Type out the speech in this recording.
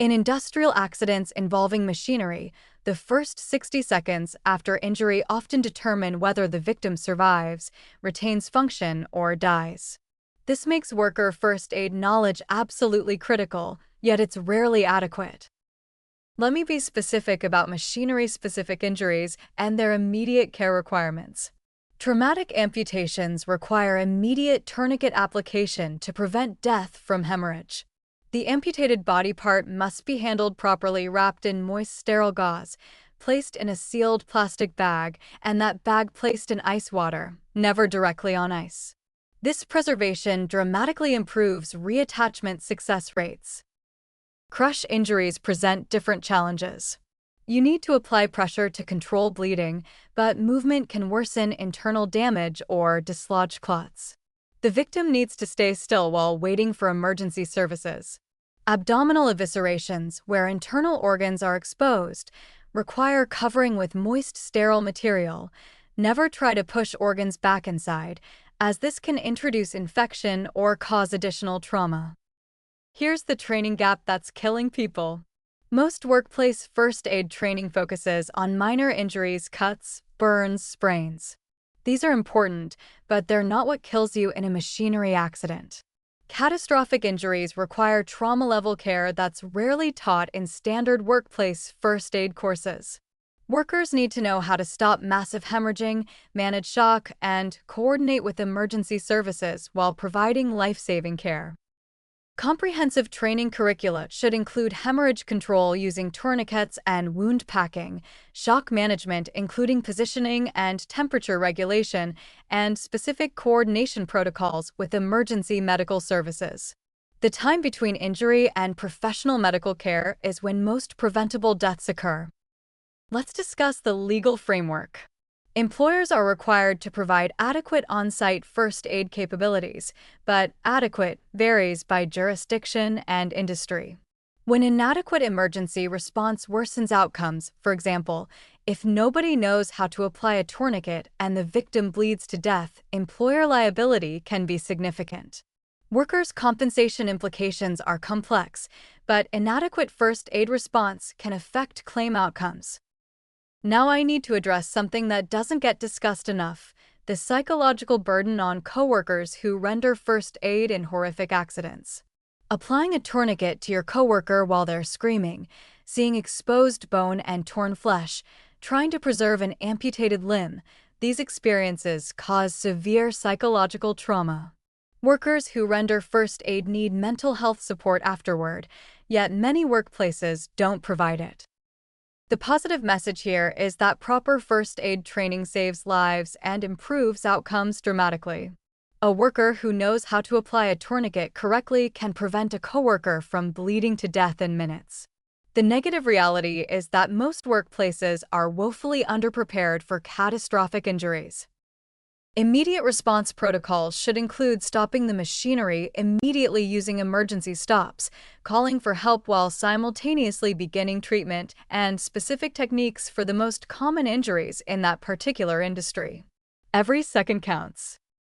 In industrial accidents involving machinery, the first 60 seconds after injury often determine whether the victim survives, retains function, or dies. This makes worker first aid knowledge absolutely critical, yet it's rarely adequate. Let me be specific about machinery-specific injuries and their immediate care requirements. Traumatic amputations require immediate tourniquet application to prevent death from hemorrhage. The amputated body part must be handled properly, wrapped in moist, sterile gauze, placed in a sealed plastic bag, and that bag placed in ice water, never directly on ice. This preservation dramatically improves reattachment success rates. Crush injuries present different challenges. You need to apply pressure to control bleeding, but movement can worsen internal damage or dislodge clots. The victim needs to stay still while waiting for emergency services. Abdominal eviscerations, where internal organs are exposed, require covering with moist, sterile material. Never try to push organs back inside, as this can introduce infection or cause additional trauma. Here's the training gap that's killing people. Most workplace first aid training focuses on minor injuries, cuts, burns, sprains. These are important, but they're not what kills you in a machinery accident. Catastrophic injuries require trauma-level care that's rarely taught in standard workplace first aid courses. Workers need to know how to stop massive hemorrhaging, manage shock, and coordinate with emergency services while providing life-saving care. Comprehensive training curricula should include hemorrhage control using tourniquets and wound packing, shock management including positioning and temperature regulation, and specific coordination protocols with emergency medical services. The time between injury and professional medical care is when most preventable deaths occur. Let's discuss the legal framework. Employers are required to provide adequate on-site first aid capabilities, but adequate varies by jurisdiction and industry. When inadequate emergency response worsens outcomes, for example, if nobody knows how to apply a tourniquet and the victim bleeds to death, employer liability can be significant. Workers' compensation implications are complex, but inadequate first aid response can affect claim outcomes. Now I need to address something that doesn't get discussed enough: the psychological burden on coworkers who render first aid in horrific accidents. Applying a tourniquet to your coworker while they're screaming, seeing exposed bone and torn flesh, trying to preserve an amputated limb, these experiences cause severe psychological trauma. Workers who render first aid need mental health support afterward, yet many workplaces don't provide it. The positive message here is that proper first aid training saves lives and improves outcomes dramatically. A worker who knows how to apply a tourniquet correctly can prevent a coworker from bleeding to death in minutes. The negative reality is that most workplaces are woefully underprepared for catastrophic injuries. Immediate response protocols should include stopping the machinery immediately using emergency stops, calling for help while simultaneously beginning treatment, and specific techniques for the most common injuries in that particular industry. Every second counts.